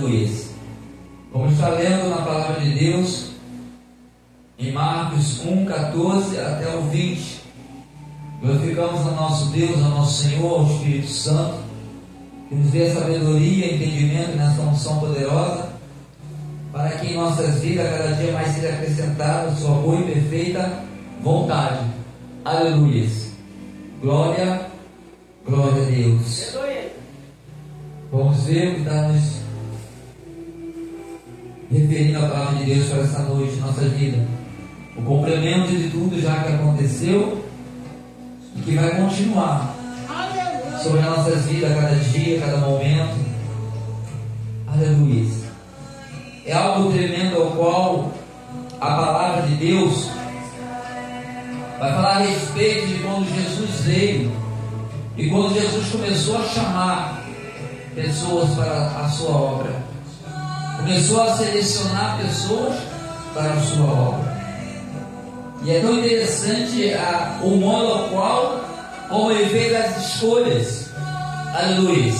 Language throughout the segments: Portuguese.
Aleluia. Vamos estar lendo na palavra de Deus em Marcos 1:14 até o 20. Glorificamos ao nosso Deus, ao nosso Senhor, ao Espírito Santo, que nos dê sabedoria, entendimento nessa unção poderosa, para que em nossas vidas cada dia mais seja acrescentada sua boa e perfeita vontade. Aleluia. Glória, glória a Deus. Vamos ver o que está nos referindo a palavra de Deus para essa noite, nossa vida. O complemento de tudo já que aconteceu e que vai continuar sobre as nossas vidas, cada dia, cada momento. Aleluia. É algo tremendo ao qual a palavra de Deus vai falar a respeito de quando Jesus veio e quando Jesus começou a chamar pessoas para a sua obra, começou a selecionar pessoas para a sua obra. E é tão interessante o modo ao qual, como ele fez as escolhas. Aleluia.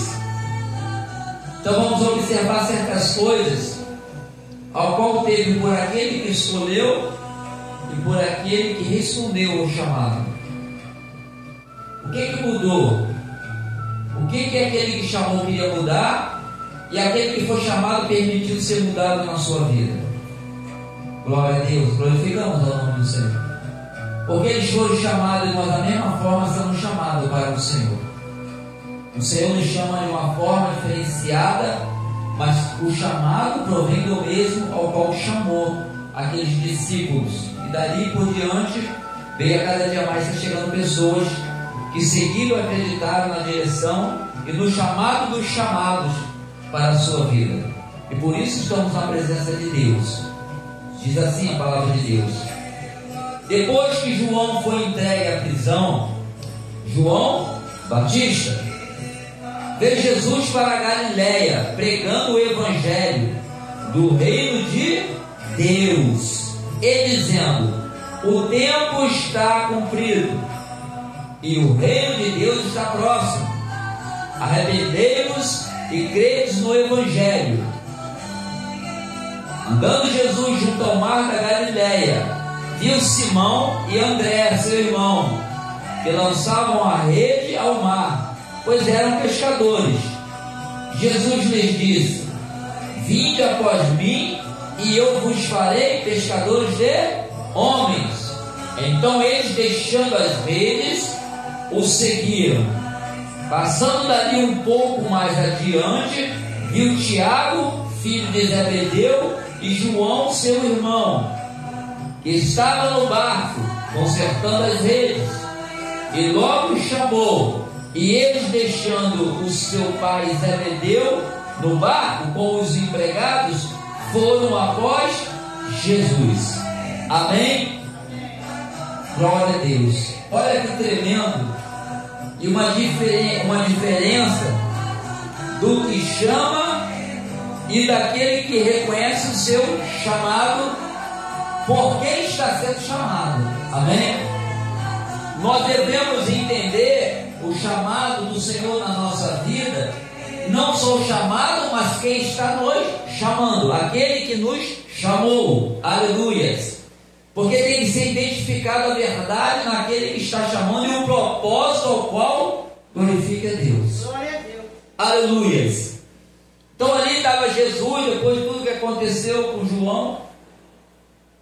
Então vamos observar certas coisas ao qual teve por aquele que escolheu e por aquele que respondeu ao chamado. O que mudou? O que aquele que chamou queria mudar e aquele que foi chamado permitiu ser mudado na sua vida? Glória a Deus, glorificamos ao nome do Senhor. Porque eles foram chamados e nós da mesma forma somos chamados para o Senhor. O Senhor nos chama de uma forma diferenciada, mas o chamado provém do mesmo ao qual chamou aqueles discípulos. E dali por diante veio a cada dia mais chegando pessoas que seguiram e acreditaram na direção e no chamado dos chamados para a sua vida. E por isso estamos na presença de Deus. Diz assim a palavra de Deus: depois que João foi entregue à prisão, João Batista veio Jesus para a Galileia, pregando o evangelho do reino de Deus, e dizendo: o tempo está cumprido e o reino de Deus está próximo. Arrependei-vos e credes no evangelho. Andando Jesus junto ao mar da Galileia, viu Simão e André, seu irmão, que lançavam a rede ao mar, pois eram pescadores. Jesus lhes disse: vinde após mim, e eu vos farei pescadores de homens. Então eles, deixando as redes, o seguiram. Passando dali um pouco mais adiante, viu Tiago, filho de Zebedeu, e João, seu irmão, que estava no barco consertando as redes, e logo os chamou. E eles, deixando o seu pai Zebedeu no barco com os empregados, foram após Jesus. Amém? Glória a Deus. Olha que tremendo. E uma diferença do que chama e daquele que reconhece o seu chamado, por que está sendo chamado. Amém? Nós devemos entender o chamado do Senhor na nossa vida, não só o chamado, mas quem está nos chamando, aquele que nos chamou. Aleluias. Porque tem que ser identificado a verdade naquele que está chamando e o propósito ao qual glorifica a Deus. Glória a Deus. Aleluias. Então ali estava Jesus, depois de tudo que aconteceu com João,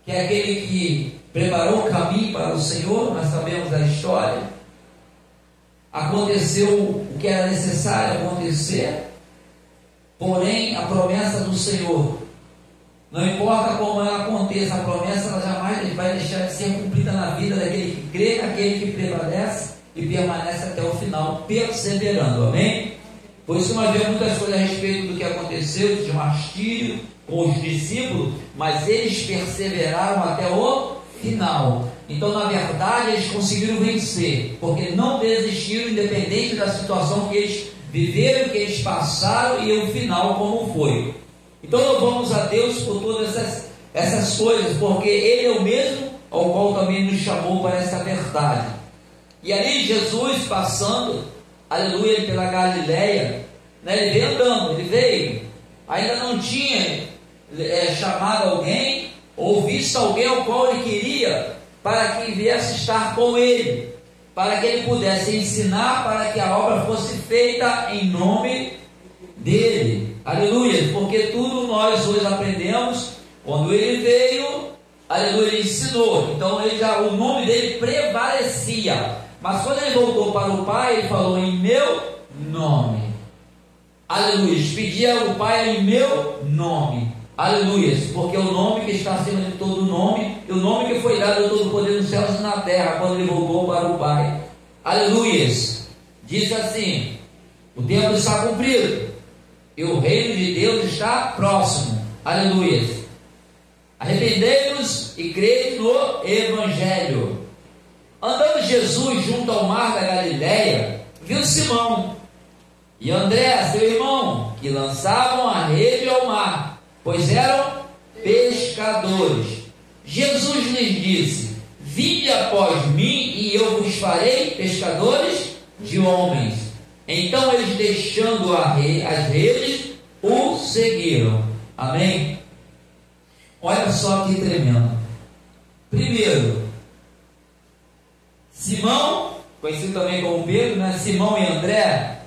que é aquele que preparou o caminho para o Senhor. Nós sabemos da história. Aconteceu o que era necessário acontecer, porém a promessa do Senhor, não importa como ela aconteça, a promessa ela jamais vai deixar de ser cumprida na vida daquele que crê, naquele que prevalece e permanece até o final, perseverando. Amém? Por isso nós vemos muitas coisas a respeito do que aconteceu, de martírio com os discípulos, mas eles perseveraram até o final. Então, na verdade, eles conseguiram vencer, porque não desistiram, independente da situação que eles viveram, que eles passaram e o final como foi. Então, louvamos a Deus por todas essas coisas, porque Ele é o mesmo ao qual também nos chamou para essa verdade. E ali Jesus passando, aleluia, pela Galileia, né, ele veio andando, ele veio ainda não tinha chamado alguém, ou visto alguém ao qual ele queria, para que viesse estar com ele, para que ele pudesse ensinar, para que a obra fosse feita em nome dele. Aleluia, porque tudo nós hoje aprendemos, quando ele veio, aleluia, ele ensinou, então o nome dele prevalecia, mas quando ele voltou para o Pai, ele falou em meu nome, aleluia, pedia ao Pai em meu nome, aleluia, porque o nome que está acima de todo nome, e o nome que foi dado a todo poder nos céus e na terra, quando ele voltou para o Pai, aleluia, disse assim: o tempo está cumprido, e o reino de Deus está próximo, aleluia, arrependei-vos e crede no Evangelho. Andando Jesus junto ao mar da Galileia, viu Simão e André, seu irmão, que lançavam a rede ao mar, pois eram pescadores. Jesus lhes disse: vinde após mim, e eu vos farei pescadores de homens. Então eles, deixando as redes, o seguiram. Amém? Olha só que tremendo. Primeiro, Simão, conhecido também como Pedro, né? Simão e André,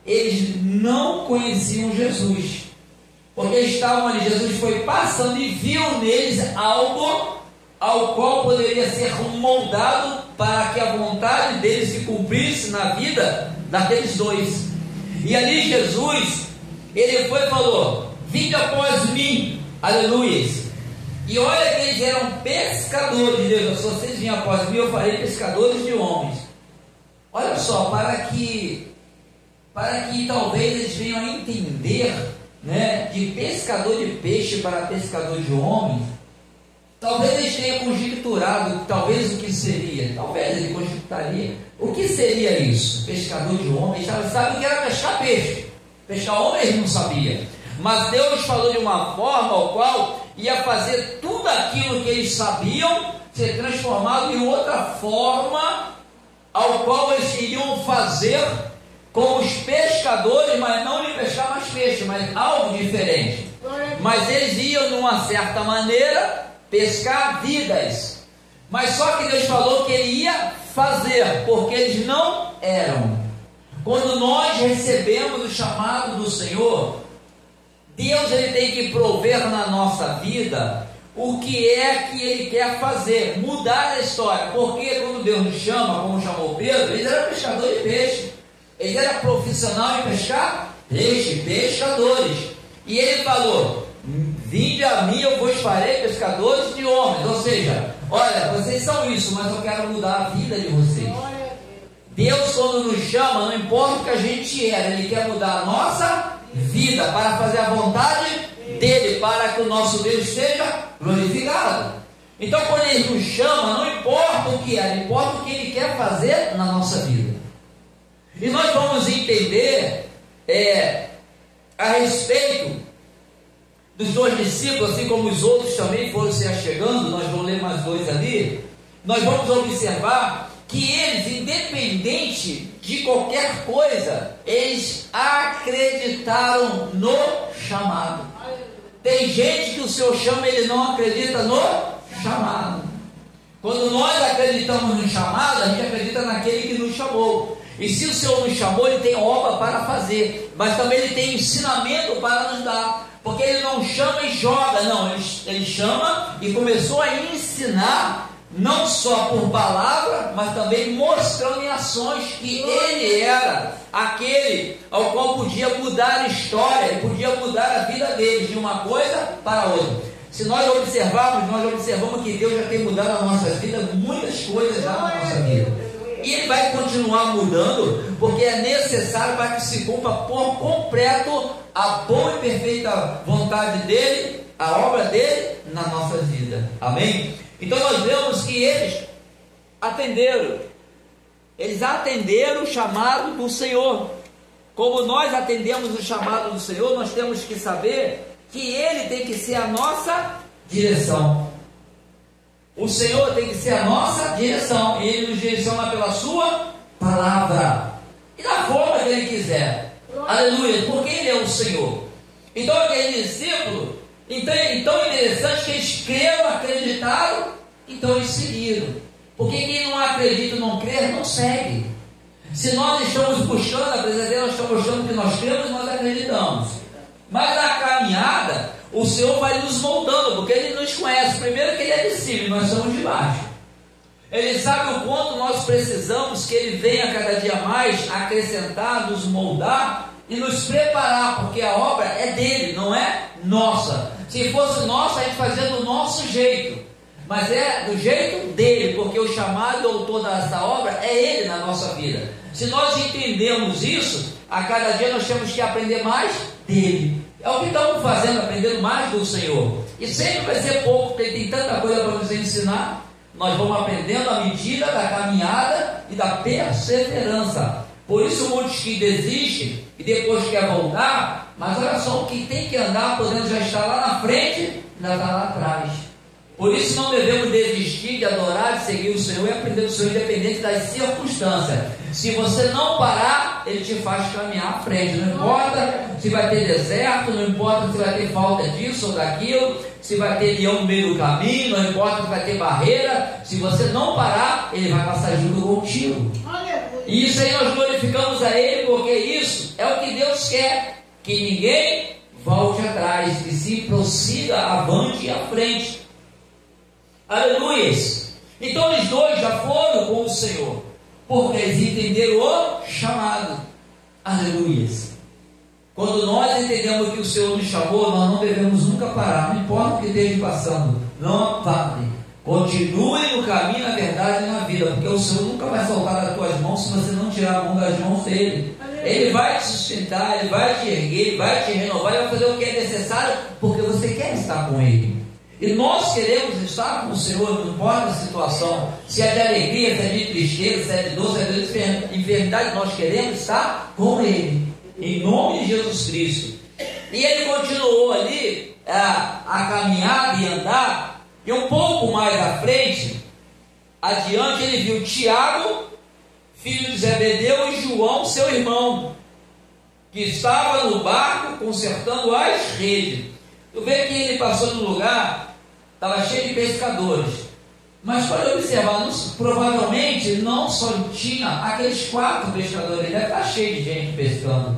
eles não conheciam Jesus, porque estavam ali. Jesus foi passando e viu neles algo ao qual poderia ser moldado para que a vontade deles se cumprisse na vida daqueles dois. E ali Jesus, ele foi e falou: vinde após mim, aleluia. E olha que eles eram pescadores de Deus. Se vocês virem após mim, eu farei pescadores de homens. Olha só, para que talvez eles venham a entender, né, de pescador de peixe para pescador de homens, talvez eles tenham conjecturado, talvez o que seria, talvez ele conjecturaria, o que seria isso? Pescador de homens, eles sabem que era pescar peixe, pescar homem eles não sabiam, mas Deus falou de uma forma ao qual ia fazer tudo aquilo que eles sabiam ser transformado em outra forma, ao qual eles iriam fazer como os pescadores, mas não de pescar mais peixe, mas algo diferente. Mas eles iam, de uma certa maneira, pescar vidas. Mas só que Deus falou que ele ia fazer, porque eles não eram. Quando nós recebemos o chamado do Senhor, Deus, ele tem que prover na nossa vida o que é que ele quer fazer, mudar a história. Porque quando Deus nos chama, como chamou Pedro, ele era pescador de peixe, ele era profissional em pescar peixe, pescadores. E ele falou: vinde a mim, eu vos farei pescadores de homens. Ou seja, olha, vocês são isso, mas eu quero mudar a vida de vocês. Deus, quando nos chama, não importa o que a gente era, ele quer mudar a nossa vida para fazer a vontade dele, para que o nosso Deus seja glorificado. Então, quando ele nos chama, não importa o que é, importa o que ele quer fazer na nossa vida. E nós vamos entender a respeito dos dois discípulos, assim como os outros também foram se achegando. Nós vamos ler mais dois ali. Nós vamos observar que eles, independente de qualquer coisa, eles acreditaram no chamado. Tem gente que o Senhor chama e ele não acredita no chamado. Quando nós acreditamos no chamado, a gente acredita naquele que nos chamou. E se o Senhor nos chamou, ele tem obra para fazer, mas também ele tem ensinamento para nos dar. Porque ele não chama e joga, não, ele chama e começou a ensinar, não só por palavra, mas também mostrando em ações que ele era aquele ao qual podia mudar a história, ele podia mudar a vida deles de uma coisa para outra. Se nós observarmos, nós observamos que Deus já tem mudado a nossa vida, muitas coisas já na nossa vida. E ele vai continuar mudando, porque é necessário para que se cumpra por completo a boa e perfeita vontade dele, a obra dele na nossa vida. Amém? Então nós vemos que eles atenderam o chamado do Senhor. Como nós atendemos o chamado do Senhor, nós temos que saber que ele tem que ser a nossa direção. O Senhor tem que ser a nossa direção, e ele nos direciona pela sua palavra e da forma que ele quiser. Aleluia, porque ele é o Senhor. Então aquele discípulo, então interessante que eles creram, acreditaram, então eles seguiram. Porque quem não acredita e não crê, não segue. Se nós estamos buscando a presença dele, nós estamos mostrando que nós cremos e nós acreditamos. Mas na caminhada, o Senhor vai nos moldando, porque Ele nos conhece. Primeiro que Ele é de cima e nós somos de baixo. Ele sabe o quanto nós precisamos que Ele venha cada dia mais acrescentar, nos moldar e nos preparar, porque a obra é dele, não é nossa. Se fosse nossa, a gente fazia do nosso jeito, mas é do jeito dele, porque o chamado e o autor dessa obra é ele na nossa vida. Se nós entendemos isso, a cada dia nós temos que aprender mais dele. É o que estamos fazendo, aprendendo mais do Senhor. E sempre vai ser pouco, porque Ele tem tanta coisa para nos ensinar. Nós vamos aprendendo à medida da caminhada e da perseverança. Por isso muitos que desistem e depois quer voltar, mas olha só, o que tem que andar, podendo já estar lá na frente, ainda está lá atrás. Por isso não devemos desistir de adorar, de seguir o Senhor e aprender do Senhor, independente das circunstâncias. Se você não parar, Ele te faz caminhar à frente. Não importa se vai ter deserto, não importa se vai ter falta disso ou daquilo, se vai ter leão no meio do caminho, não importa se vai ter barreira. Se você não parar, Ele vai passar junto contigo. E isso aí nós glorificamos a Ele, porque isso é o que Deus quer, que ninguém volte atrás, que se prossiga avante e à frente. Aleluias. Então eles dois já foram com o Senhor, porque eles entenderam o chamado. Aleluias. Quando nós entendemos que o Senhor nos chamou, nós não devemos nunca parar, não importa o que esteja passando, não pare. Continue no caminho, na verdade e na vida, porque o Senhor nunca vai soltar das tuas mãos se você não tirar a mão das mãos dele. Ele vai te sustentar, Ele vai te erguer, Ele vai te renovar, Ele vai fazer o que é necessário, porque você quer estar com Ele. E nós queremos estar com o Senhor, não importa a situação, se é de alegria, se é de tristeza, se é de dor, se é de enfermidade, nós queremos estar com Ele, em nome de Jesus Cristo. E ele continuou ali a caminhar e andar, e um pouco mais à frente, adiante, ele viu Tiago, filho de Zebedeu, e João, seu irmão, que estava no barco consertando as redes. Tu vê que ele passou no lugar, estava cheio de pescadores, mas pode observar, provavelmente não só tinha aqueles 4 pescadores, ele deve estar cheio de gente pescando.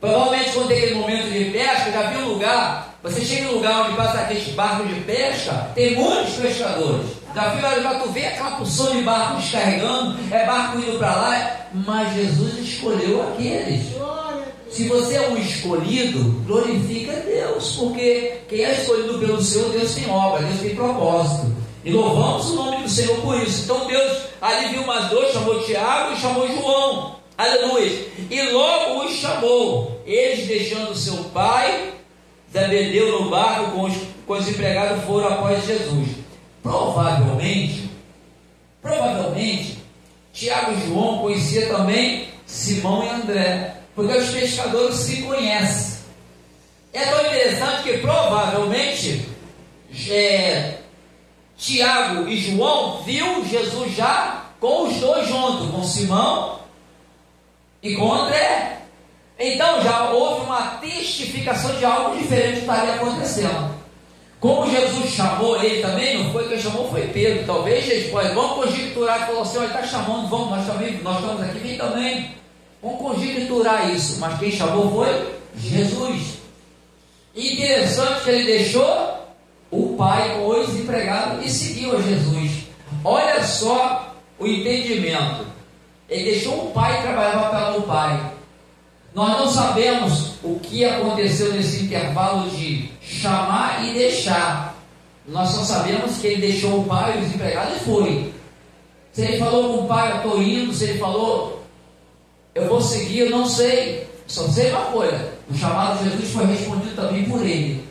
Provavelmente quando tem aquele momento de pesca, já viu um lugar, você chega em um lugar onde passa aqueles barcos de pesca, tem muitos pescadores. Já viu, já tu vê aquela porção de barcos descarregando, é barco indo para lá, mas Jesus escolheu aqueles. Se você é um escolhido, glorifica Deus, porque quem é escolhido pelo Senhor, Deus tem obra, Deus tem propósito. E louvamos o nome do Senhor por isso. Então Deus ali viu mais 2, chamou Tiago e chamou João. Aleluia. E logo os chamou. Eles, deixando seu pai Zebedeu no barco com os empregados, foram após Jesus. Provavelmente, Tiago e João conheciam também Simão e André, porque os pescadores se conhecem. É tão interessante que provavelmente Tiago e João viu Jesus já com os dois juntos, com Simão e com André. Então já houve uma testificação de algo diferente estaria acontecendo. Como Jesus chamou ele também, não foi quem chamou, foi Pedro. Talvez eles vamos conjecturar, falou assim: olha, está chamando, vamos, nós estamos aqui, vem também. Vamos conjecturar isso, mas quem chamou foi Jesus. Interessante que ele deixou o pai com os empregados e seguiu a Jesus. Olha só o entendimento. Ele deixou o pai e trabalhava pelo pai. Nós não sabemos o que aconteceu nesse intervalo de chamar e deixar. Nós só sabemos que ele deixou o pai e os empregados e foi. Se ele falou com o pai, eu estou indo, se ele falou, eu vou seguir, eu não sei. Só sei uma coisa: o chamado de Jesus foi respondido também por ele.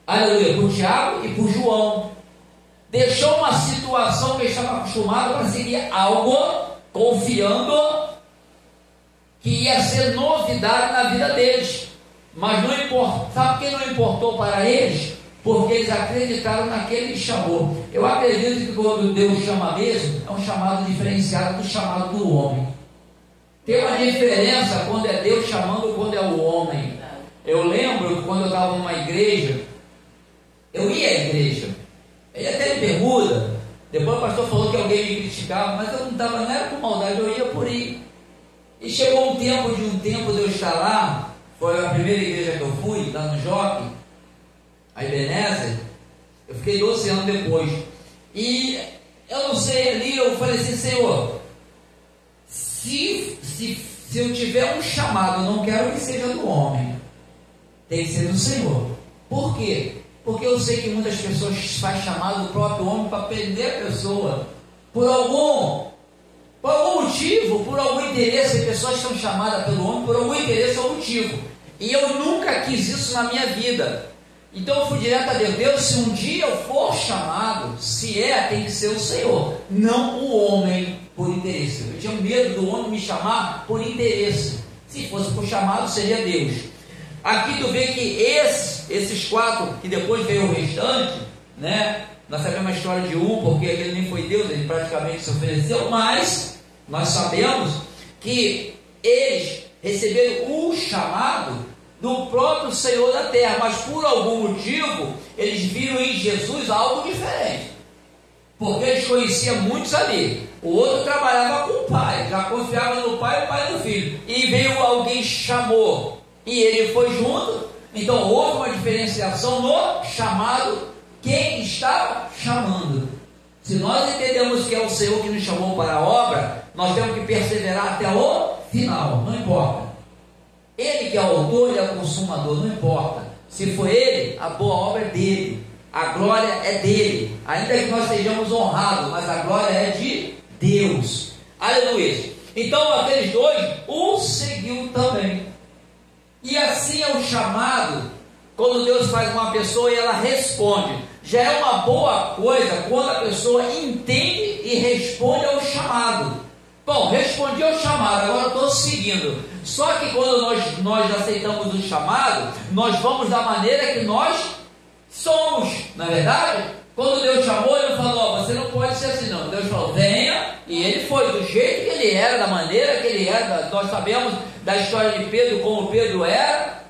Aleluia, por Tiago e por João. Deixou uma situação que ele estava acostumado para seguir algo, confiando que ia ser novidade na vida deles. Mas não importa. Sabe por que não importou para eles? Porque eles acreditaram naquele que chamou. Eu acredito que quando Deus chama mesmo, é um chamado diferenciado do chamado do homem. Tem uma diferença quando é Deus chamando ou quando é o homem. Eu lembro que quando eu estava numa igreja, eu ia à igreja, eu ia até de bermuda. Depois o pastor falou que alguém me criticava, mas eu não era com maldade, eu ia por ir. E chegou um tempo de eu estar lá, foi a primeira igreja que eu fui, lá no Jockey, a Ebenezer. Eu fiquei 12 anos depois. E eu não sei, ali eu falei assim: Senhor, se eu tiver um chamado, eu não quero que seja do homem, tem que ser do Senhor. Por quê? Porque eu sei que muitas pessoas fazem chamado do próprio homem para prender a pessoa. Por algum motivo, por algum interesse. As pessoas são chamadas pelo homem por algum interesse ou motivo. E eu nunca quis isso na minha vida. Então eu fui direto a Deus: Deus, se um dia eu for chamado, tem que ser o Senhor, não o homem por interesse. Eu tinha medo do homem me chamar por interesse. Se fosse por chamado, seria Deus. Aqui tu vê que esses 4, que depois veio o restante, né? Nós sabemos a história de um, porque ele nem foi Deus, ele praticamente se ofereceu, mas nós sabemos que eles receberam o chamado do próprio Senhor da terra, mas por algum motivo eles viram em Jesus algo diferente, porque eles conheciam muitos ali. O outro trabalhava com o pai, já confiava no pai, o pai no filho, e veio alguém, chamou, e ele foi junto. Então houve uma diferenciação no chamado. Quem estava chamando? Se nós entendemos que é o Senhor que nos chamou para a obra, nós temos que perseverar até o final, não importa. Ele que é o autor e é o consumador, não importa. Se foi ele, a boa obra é dele, a glória é dele, ainda que nós sejamos honrados, mas a glória é de Deus. Aleluia. Então aqueles 2 o seguiu também. E assim é o chamado. Quando Deus faz uma pessoa e ela responde, já é uma boa coisa quando a pessoa entende e responde ao chamado. Bom, respondi ao chamado, agora estou seguindo. Só que quando nós aceitamos o chamado, nós vamos da maneira que nós somos, não é verdade? Quando Deus chamou, Ele não falou: você não pode ser assim não. Deus falou: venha, e ele foi do jeito que ele era, da maneira que ele era. Nós sabemos da história de Pedro, como Pedro era.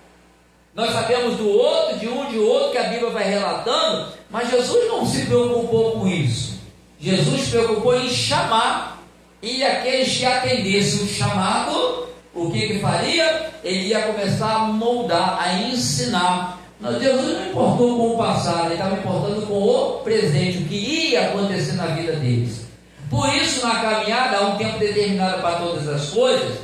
Nós sabemos do outro, de outro, que a Bíblia vai relatando, mas Jesus não se preocupou com isso. Jesus se preocupou em chamar, e aqueles que atendessem o chamado, o que faria? Ele ia começar a moldar, a ensinar. Mas Jesus não importou com o passado, ele estava importando com o presente, o que ia acontecer na vida deles. Por isso, na caminhada, há um tempo determinado para todas as coisas.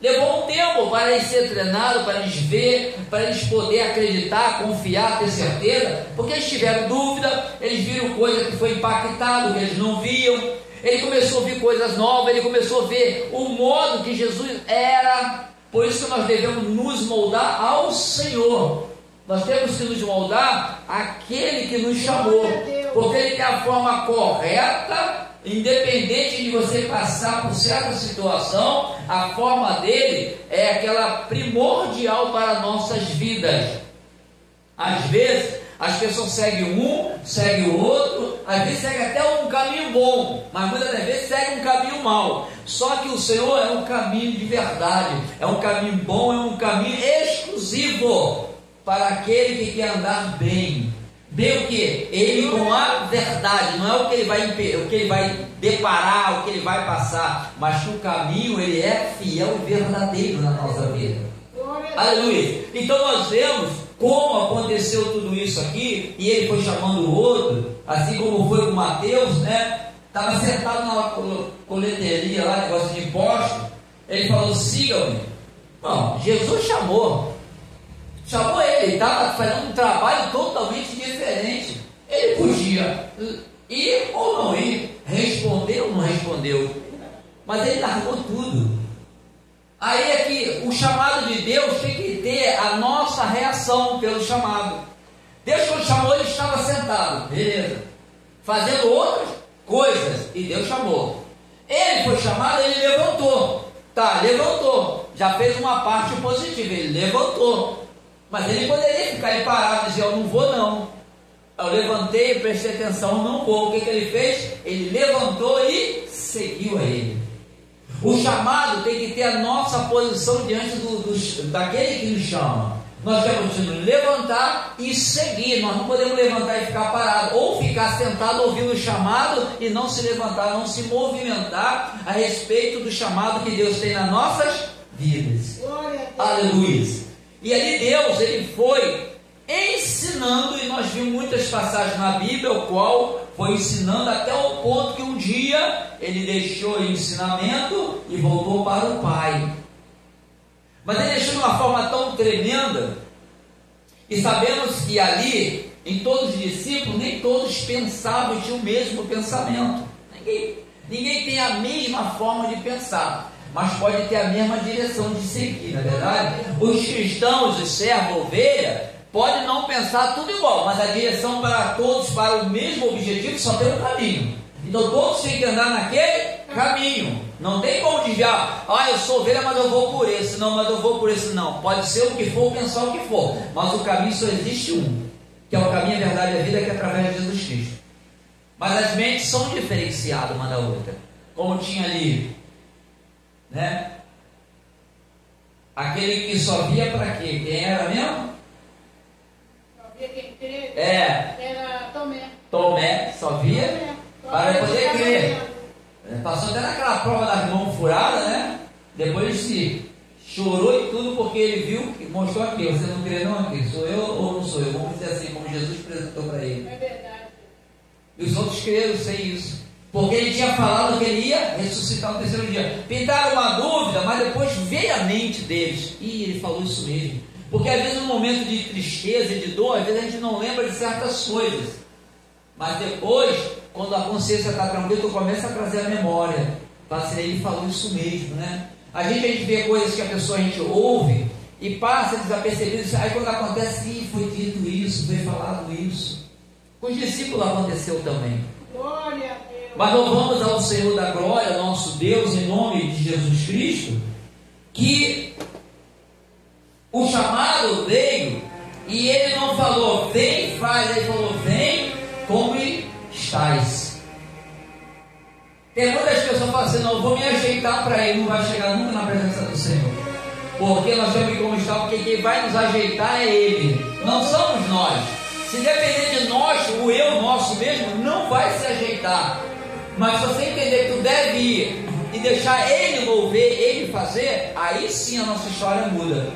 Levou um tempo para eles ser treinados, para eles ver, para eles poderem acreditar, confiar, ter certeza, porque eles tiveram dúvida, eles viram coisa que foi impactado, que eles não viam. Ele começou a ouvir coisas novas, ele começou a ver o modo que Jesus era. Por isso que nós devemos nos moldar ao Senhor. Nós temos que nos moldar àquele que nos chamou, porque Ele tem a forma correta. Independente de você passar por certa situação, a forma dele é aquela primordial para nossas vidas. Às vezes as pessoas seguem um, seguem o outro, às vezes seguem até um caminho bom, mas muitas das vezes seguem um caminho mau. Só que o Senhor é um caminho de verdade, é um caminho bom, é um caminho exclusivo para aquele que quer andar bem. Bem o que? Ele com a verdade, não é o que ele vai deparar, o que ele vai passar, mas que o caminho ele é fiel e verdadeiro na nossa vida. Aleluia! Então nós vemos como aconteceu tudo isso aqui, e ele foi chamando o outro, assim como foi com Mateus, né? Estava sentado na coleteria lá, negócio de imposto, ele falou: siga-me. Bom, Jesus chamou ele estava fazendo um trabalho totalmente diferente. Ele podia ir ou não ir, responder ou não respondeu, mas ele largou tudo. Aí é que o chamado de Deus tem que ter a nossa reação pelo chamado. Deus, quando chamou, ele estava sentado, beleza, fazendo outras coisas, e Deus chamou. Ele foi chamado, ele levantou. Tá, levantou, já fez uma parte positiva, ele levantou. Mas ele poderia ficar aí parado e dizer: eu não vou não. Eu levantei, prestei atenção, não vou. O que ele fez? Ele levantou e seguiu a ele. O chamado tem que ter a nossa posição diante daquele que nos chama. Nós temos que nos levantar e seguir. Nós não podemos levantar e ficar parado, ou ficar sentado ouvindo o chamado e não se levantar, não se movimentar a respeito do chamado que Deus tem nas nossas vidas. Aleluia. E ali Deus, Ele foi ensinando, e nós vimos muitas passagens na Bíblia, o qual foi ensinando até o ponto que um dia Ele deixou o ensinamento e voltou para o Pai. Mas Ele deixou de uma forma tão tremenda, e sabemos que ali, em todos os discípulos, nem todos pensavam e tinham o mesmo pensamento. Ninguém tem a mesma forma de pensar, mas pode ter a mesma direção de seguir, na verdade. Os cristãos, os servos, ovelha, podem não pensar tudo igual, mas a direção para todos, para o mesmo objetivo, só tem um caminho. Então todos têm que andar naquele caminho. Não tem como desviar. Eu sou ovelha, mas eu vou por esse. Não, mas eu vou por esse. Não. Pode ser o que for, pensar o que for. Mas o caminho só existe um, que é o caminho, a verdade e a vida, que é através de Jesus Cristo. Mas as mentes são diferenciadas uma da outra. Como tinha ali, né? Aquele que só via para quê? Quem era mesmo? Só via quem crê. Era Tomé. Tomé, só via para poder crer. Passou até naquela prova das mãos furadas, né? Depois se chorou e tudo, porque ele viu, mostrou aqui: você não crê não aqui? Sou eu ou não sou eu? Vamos dizer assim, como Jesus apresentou para ele. É verdade. E os outros creram sem isso, porque ele tinha falado que ele ia ressuscitar no terceiro dia. Pintaram uma dúvida, mas depois veio a mente deles: ele falou isso mesmo. Porque às vezes no momento de tristeza e de dor, às vezes a gente não lembra de certas coisas, mas depois, quando a consciência está tranquila, tu começa a trazer a memória. Assim, ele falou isso mesmo, né? A gente vê coisas que a gente ouve e passa desapercebido. Aí quando acontece, foi dito isso, foi falado isso. Com os discípulos aconteceu também. Glória a Deus. Mas louvamos ao Senhor da glória, nosso Deus, em nome de Jesus Cristo, que o chamado veio e ele não falou: vem, faz. Ele falou: vem como estás. Tem muitas pessoas que falam assim: não, vou me ajeitar para ele. Não vai chegar nunca na presença do Senhor, porque nós temos que como estar, porque quem vai nos ajeitar é Ele, não somos nós. Se depender de nós, o eu nosso mesmo não vai se ajeitar. Mas se você entender que tu deve ir e deixar Ele mover, Ele fazer, aí sim a nossa história muda.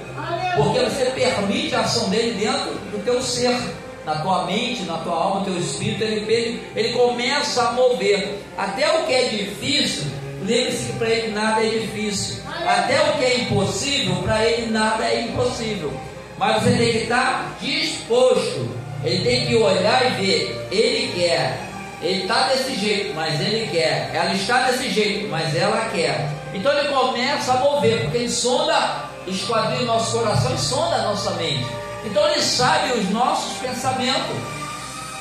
Porque você permite a ação dele dentro do teu ser, na tua mente, na tua alma, no teu espírito. Ele começa a mover. Até o que é difícil, lembre-se que para Ele nada é difícil. Até o que é impossível, para Ele nada é impossível. Mas você tem que estar disposto. Ele tem que olhar e ver: Ele quer. Ele está desse jeito, mas Ele quer. Ela está desse jeito, mas ela quer. Então Ele começa a mover, porque Ele sonda, esquadrinha o nosso coração e sonda a nossa mente. Então Ele sabe os nossos pensamentos.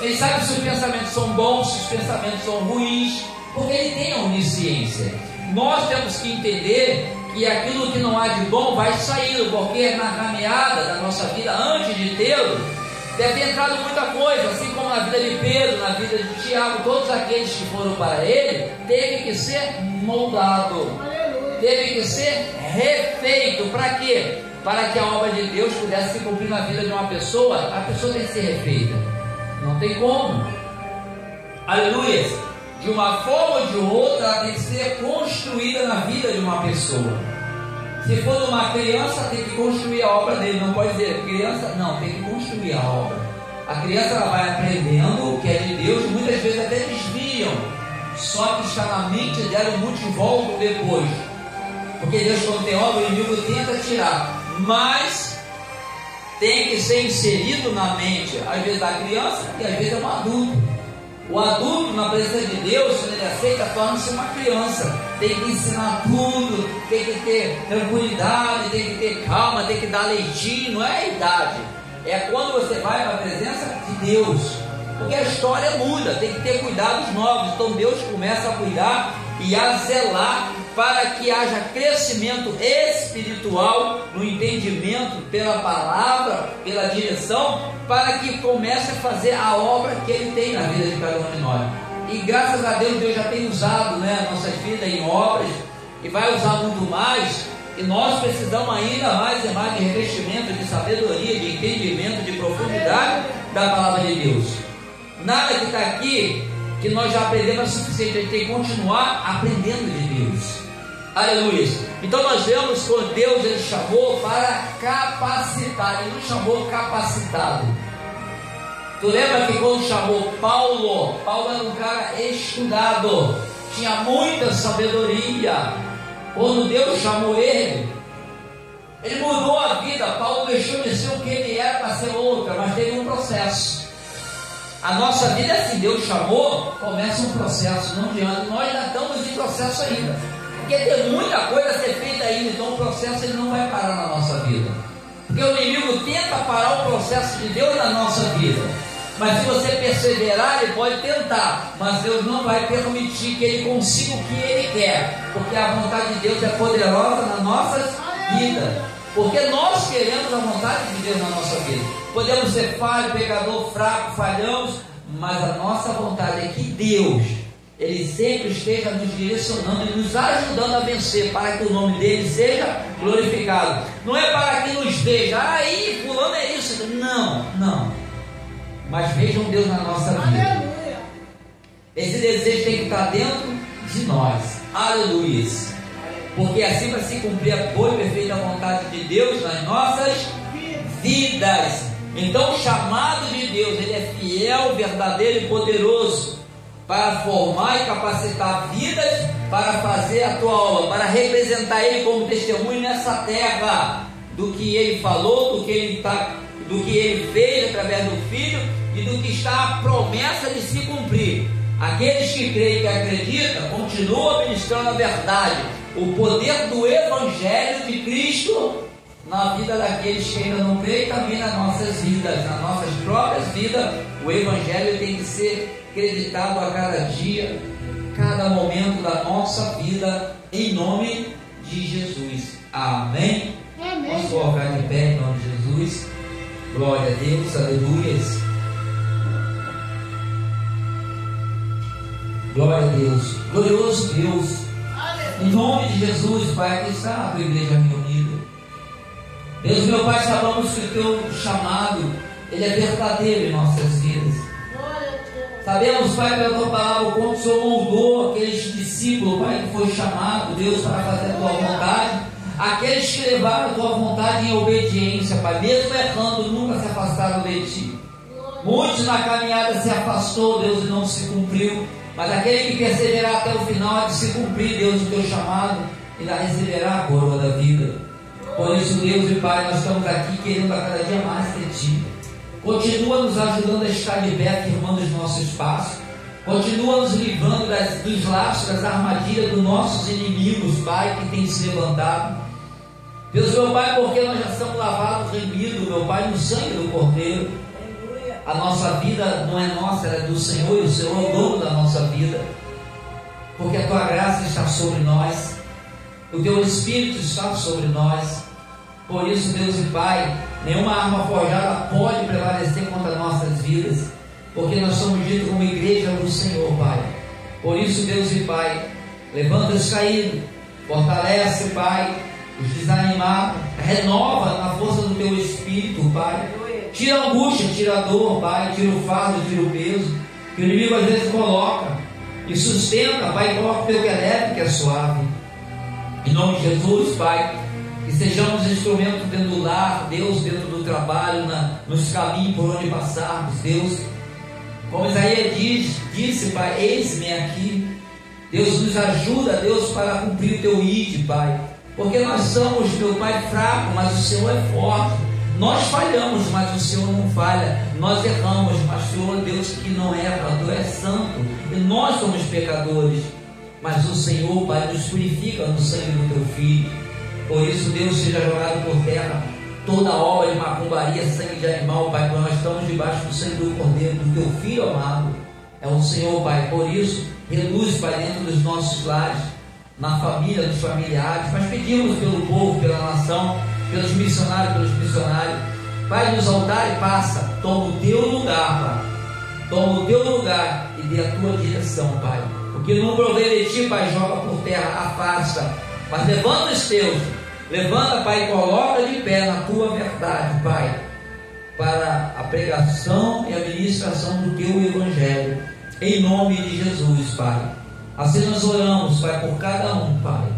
Ele sabe se os pensamentos são bons, se os pensamentos são ruins, porque Ele tem a onisciência. Nós temos que entender que aquilo que não há de bom vai saindo, porque na caminhada da nossa vida, antes de tê-lo, deve ter entrado muita coisa, assim como na vida de Pedro, na vida de Tiago. Todos aqueles que foram para ele, teve que ser moldado, teve que ser refeito. Para quê? Para que a obra de Deus pudesse se cumprir na vida de uma pessoa. A pessoa tem que ser refeita, não tem como. Aleluia. De uma forma ou de outra, ela tem que ser construída na vida de uma pessoa. Se for de uma criança, tem que construir a obra dele. Não pode dizer criança, não, tem que construir a obra. A criança, ela vai aprendendo o que é de Deus, muitas vezes até desviam, só que está na mente dela o multivolto depois, porque Deus, quando tem obra, o inimigo tenta tirar, mas tem que ser inserido na mente, às vezes da criança e às vezes é um adulto. O adulto, na presença de Deus, quando ele aceita, torna-se uma criança. Tem que ensinar tudo, tem que ter tranquilidade, tem que ter calma, tem que dar leitinho. Não é a idade, é quando você vai na presença de Deus, porque a história muda, tem que ter cuidados novos. Então Deus começa a cuidar e a zelar para que haja crescimento espiritual no entendimento pela palavra, pela direção, para que comece a fazer a obra que Ele tem na vida de cada um de nós. E graças a Deus, Deus já tem usado, né, nossas vidas em obras, e vai usar muito mais, E nós precisamos ainda mais e mais de revestimento, de sabedoria, de entendimento, de profundidade da palavra de Deus. Nada que está aqui que nós já aprendemos é suficiente, a gente tem que continuar aprendendo de Deus. Aleluia. Então nós vemos que Deus ele chamou para capacitar, ele não chamou capacitado. Tu lembra que quando chamou Paulo era um cara estudado, tinha muita sabedoria. Quando Deus chamou ele mudou a vida. Paulo deixou de ser o que ele era para ser outra, mas teve um processo. A nossa vida é assim, Deus chamou, começa um processo, não adianta, nós ainda estamos em processo ainda, porque tem muita coisa a ser feita ainda, então o processo ele não vai parar na nossa vida, porque o inimigo tenta parar o processo de Deus na nossa vida, mas se você perseverar, ele pode tentar, mas Deus não vai permitir que ele consiga o que ele quer, porque a vontade de Deus é poderosa nas nossas vidas, porque nós queremos a vontade de Deus na nossa vida. Podemos ser falho, pecador, fraco, falhamos, mas a nossa vontade é que Deus, ele sempre esteja nos direcionando e nos ajudando a vencer, para que o nome dele seja glorificado. Não é para que nos veja, aí fulano é isso, não, mas vejam Deus na nossa vida. Aleluia. Esse desejo tem que estar dentro de nós, aleluia, porque assim vai se cumprir a boa e perfeita vontade de Deus nas nossas vidas. Então o chamado de Deus, ele é fiel, verdadeiro e poderoso para formar e capacitar vidas para fazer a tua obra, para representar ele como testemunho nessa terra do que ele falou, do que ele fez através do Filho e do que está a promessa de se cumprir. Aqueles que creem e que acreditam continuam ministrando a verdade, o poder do Evangelho de Cristo na vida daqueles que ainda não creem, também nas nossas vidas, nas nossas próprias vidas. O Evangelho tem que ser acreditado a cada dia, cada momento da nossa vida, em nome de Jesus. Amém? Amém. Vamos colocar de pé em nome de Jesus. Glória a Deus, aleluia. Glória a Deus, glorioso Deus, em nome de Jesus, Pai, aqui está a tua igreja reunida. Deus, meu Pai, sabemos que o teu chamado, ele é verdadeiro em nossas vidas. Sabemos, Pai, pela tua palavra, o quanto o Senhor moldou aqueles discípulos, Pai, que foi chamado, Deus, para fazer a tua vontade, aqueles que levaram a tua vontade em obediência, Pai, mesmo errando, nunca se afastaram de ti. Muitos na caminhada se afastou, Deus, e não se cumpriu. Mas aquele que perseverar até o final há de se cumprir, Deus, o teu chamado, e ainda receberá a coroa da vida. Por isso, Deus e Pai, nós estamos aqui querendo a cada dia mais de Ti. Continua nos ajudando a estar de pé, firmando os nossos passos. Continua nos livrando dos laços, das armadilhas dos nossos inimigos, Pai, que tem se levantado. Deus, meu Pai, porque nós já estamos lavados, remidos, meu Pai, no sangue do Cordeiro. A nossa vida não é nossa, ela é do Senhor, e o Senhor é o dono da nossa vida, porque a tua graça está sobre nós, o teu Espírito está sobre nós. Por isso, Deus e Pai, nenhuma arma forjada pode prevalecer contra nossas vidas, porque nós somos ditos como igreja do Senhor, Pai. Por isso, Deus e Pai, levanta os caídos, fortalece, Pai, os desanimados, renova na força do teu Espírito, Pai. Tira a angústia, tira a dor, Pai, tira o fardo, tira o peso que o inimigo às vezes coloca, e sustenta, Pai, coloca o teu que é leve, que é suave. Em nome de Jesus, Pai, que sejamos instrumentos dentro do lar, Deus, dentro do trabalho, nos caminhos por onde passarmos, Deus. Como Isaías disse, Pai, eis-me aqui. Deus, nos ajuda, Deus, para cumprir o teu ide, Pai, porque nós somos, meu Pai, fraco, mas o Senhor é forte. Nós falhamos, mas o Senhor não falha. Nós erramos, mas o Senhor é Deus que não erra. Tu és santo e nós somos pecadores, mas o Senhor, Pai, nos purifica no sangue do teu Filho. Por isso, Deus, seja jogado por terra toda obra de macumbaria, sangue de animal, Pai, porque nós estamos debaixo do sangue do Cordeiro, do teu Filho amado. É o Senhor, Pai. Por isso, reduz, Pai, dentro dos nossos lares, na família, dos familiares, mas pedimos pelo povo, pela nação, pelos missionários, Pai, nos altares passa, toma o teu lugar, Pai, toma o teu lugar e dê a tua direção, Pai, porque não provém de ti, Pai, joga por terra, afasta, mas levanta os teus, Levanta, Pai, e coloca de pé na tua verdade, Pai, para a pregação e a ministração do teu Evangelho, em nome de Jesus, Pai. Assim nós oramos, Pai, por cada um, Pai.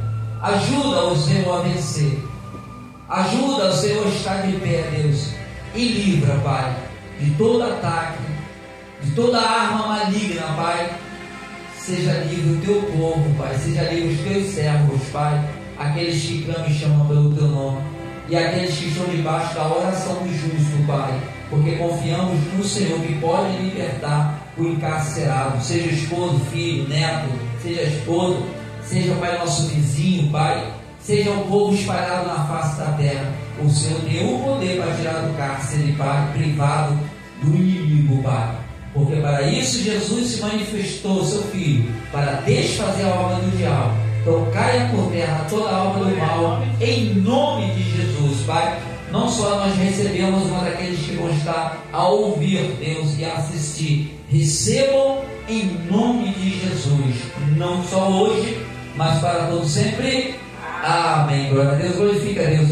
Ajuda o Senhor a vencer, ajuda o Senhor a estar de pé, Deus, e livra, Pai, de todo ataque, de toda arma maligna, Pai. Seja livre o teu povo, Pai, seja livre os teus servos, Pai, aqueles que clamam e chamam pelo teu nome, e aqueles que estão debaixo da oração do justo, Pai, porque confiamos no Senhor que pode libertar o encarcerado, seja esposo, filho, neto, seja esposo, seja, Pai, nosso vizinho, Pai, seja o povo espalhado na face da terra. O Senhor tem o poder para tirar do cárcere, Pai, privado do inimigo, Pai, porque para isso Jesus se manifestou, seu Filho, para desfazer a obra do diabo. Então caia por terra toda a obra do mal, em nome de Jesus, Pai. Não só nós recebemos, mas aqueles que vão estar a ouvir, Deus, e a assistir, recebam em nome de Jesus, não só hoje, mas para todo sempre. Amém. Glória a Deus, glorifica a Deus.